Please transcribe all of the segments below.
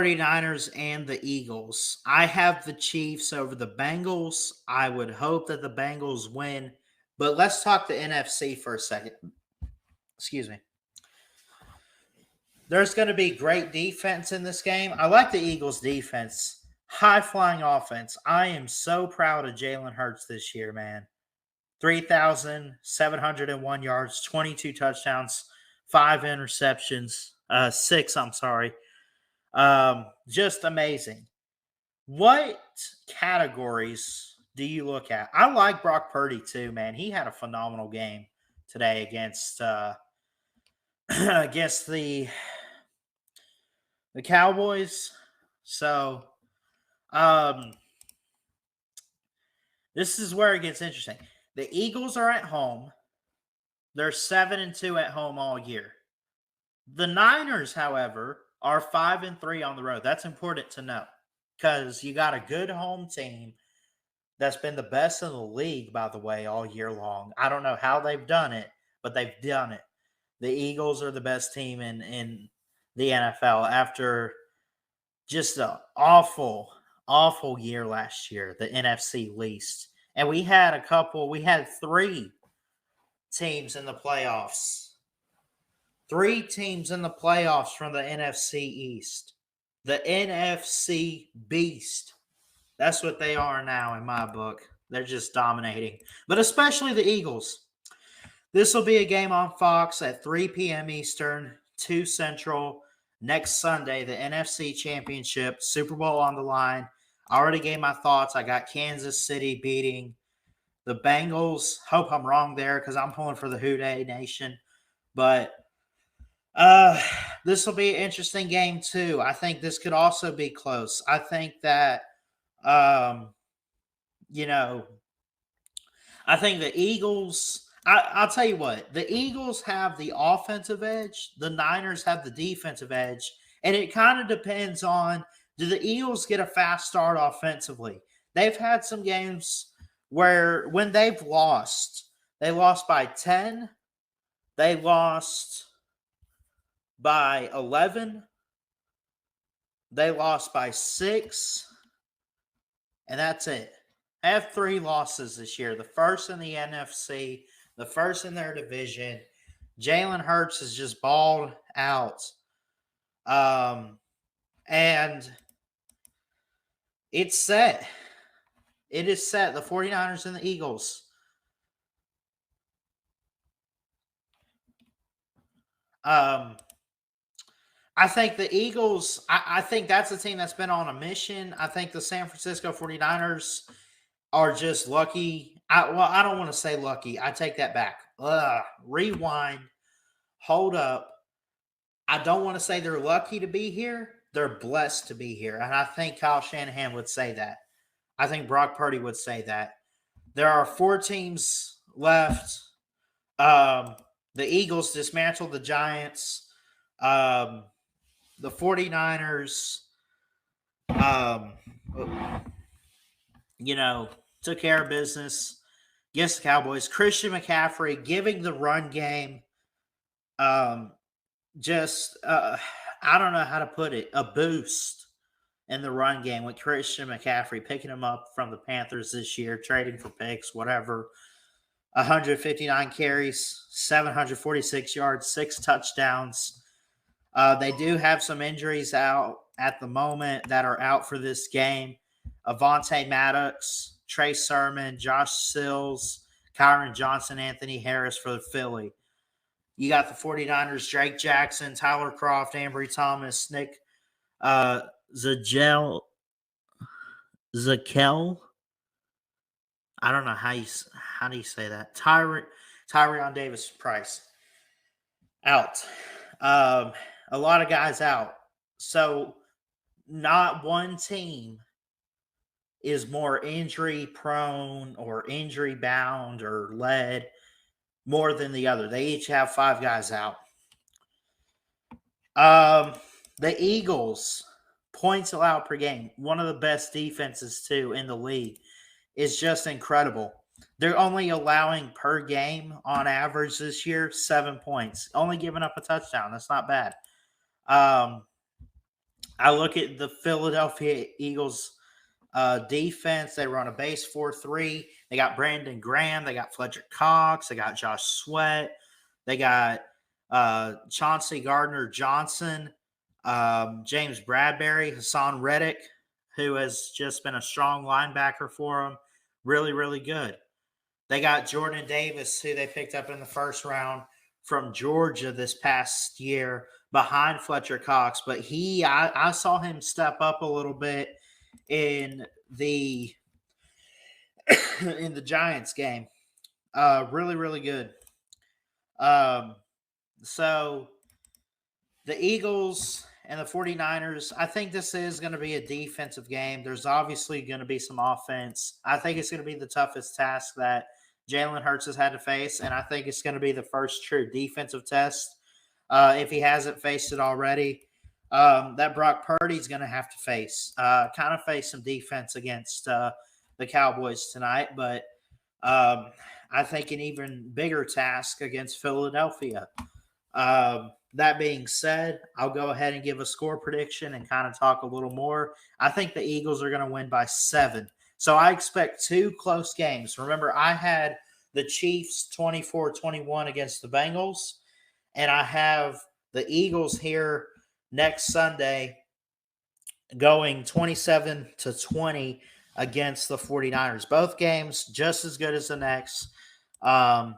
49ers and the Eagles. I have the Chiefs over the Bengals. I would hope that the Bengals win. But let's talk the NFC for a second. Excuse me. There's going to be great defense in this game. I like the Eagles' defense. High-flying offense. I am so proud of Jalen Hurts this year, man. 3,701 yards, 22 touchdowns, 5 interceptions, 6, I'm sorry. Just amazing. What categories do you look at? I like Brock Purdy too, man. He had a phenomenal game today against against the Cowboys. So, this is where it gets interesting. The Eagles are at home. They're 7-2 at home all year. The Niners, however, are 5-3 on the road. That's important to know because you got a good home team that's been the best in the league, by the way, all year long. I don't know how they've done it, but they've done it. The Eagles are the best team in the NFL after just an awful, awful year last year, the NFC least. And we had 3 teams in the playoffs. 3 teams in the playoffs from the NFC East. The NFC Beast. That's what they are now in my book. They're just dominating. But especially the Eagles. This will be a game on Fox at 3 p.m. Eastern, 2 Central, next Sunday, the NFC Championship, Super Bowl on the line. I already gave my thoughts. I got Kansas City beating the Bengals. Hope I'm wrong there because I'm pulling for the Houday Nation. But this will be an interesting game too. I think this could also be close. I think that, I think the Eagles, I'll tell you what, the Eagles have the offensive edge. The Niners have the defensive edge. And it kind of depends on, do the Eagles get a fast start offensively? They've had some games where when they've lost, they lost by 10. They lost by 11. They lost by 6. And that's it. They have 3 losses this year. The first in the NFC, the first in their division. Jalen Hurts has just balled out. And it's set. It is set. The 49ers and the Eagles. I think the Eagles, I think that's a team that's been on a mission. I think the San Francisco 49ers are just lucky. I don't want to say lucky. I take that back. Rewind. Hold up. I don't want to say they're lucky to be here. They're blessed to be here. And I think Kyle Shanahan would say that. I think Brock Purdy would say that. There are 4 teams left. The Eagles dismantled the Giants. The 49ers, took care of business against the Cowboys. Christian McCaffrey giving the run game I don't know how to put it, a boost in the run game with Christian McCaffrey, picking him up from the Panthers this year, trading for picks, whatever. 159 carries, 746 yards, 6 touchdowns. They do have some injuries out at the moment that are out for this game. Avonte Maddox, Trey Sermon, Josh Sills, Kyron Johnson, Anthony Harris for the Philly. You got the 49ers, Drake Jackson, Tyler Kroft, Ambry Thomas, Nick Zakel. I don't know how do you say that? Tyrion Davis Price out. A lot of guys out. So not one team is more injury prone or injury bound or led more than the other. They each have 5 guys out. The Eagles, points allowed per game, one of the best defenses too in the league, is just incredible. They're only allowing per game on average this year 7 points, only giving up a touchdown. That's not bad. I I look at the Philadelphia Eagles defense. They run a base 4-3. They got Brandon Graham. They got Fletcher Cox. They got Josh Sweat. They got Chauncey Gardner-Johnson, James Bradbury, Hassan Reddick, who has just been a strong linebacker for them. Really, really good. They got Jordan Davis, who they picked up in the first round from Georgia this past year behind Fletcher Cox. But I saw him step up a little bit in the in the Giants game. Really, really good. So the Eagles and the 49ers, I think this is going to be a defensive game. There's obviously going to be some offense. I think it's going to be the toughest task that Jalen Hurts has had to face, and I think it's going to be the first true defensive test if he hasn't faced it already. That Brock Purdy's going to have to face some defense against the Cowboys tonight, but I think an even bigger task against Philadelphia. That being said, I'll go ahead and give a score prediction and kind of talk a little more. I think the Eagles are going to win by 7. So I expect 2 close games. Remember, I had the Chiefs 24-21 against the Bengals, and I have the Eagles here next Sunday going 27-20 against the 49ers. Both games just as good as the next. And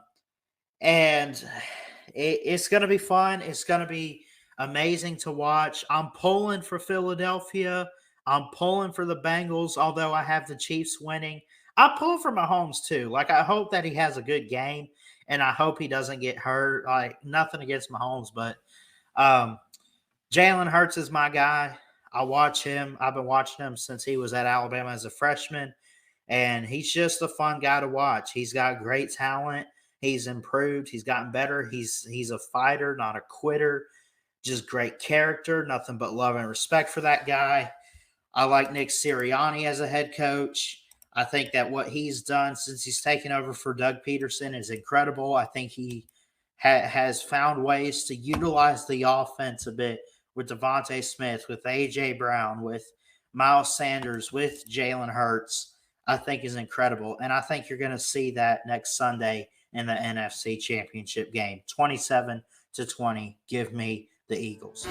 it's going to be fun. It's going to be amazing to watch. I'm pulling for Philadelphia. I'm pulling for the Bengals, although I have the Chiefs winning. I pull for Mahomes too. Like, I hope that he has a good game, and I hope he doesn't get hurt. Like, nothing against Mahomes, but Jalen Hurts is my guy. I watch him. I've been watching him since he was at Alabama as a freshman, and he's just a fun guy to watch. He's got great talent. He's improved. He's gotten better. He's a fighter, not a quitter. Just great character. Nothing but love and respect for that guy. I like Nick Sirianni as a head coach. I think that what he's done since he's taken over for Doug Peterson is incredible. I think he has found ways to utilize the offense a bit with Devontae Smith, with A.J. Brown, with Miles Sanders, with Jalen Hurts. I think is incredible. And I think you're going to see that next Sunday in the NFC Championship game. 27-20. Give me the Eagles.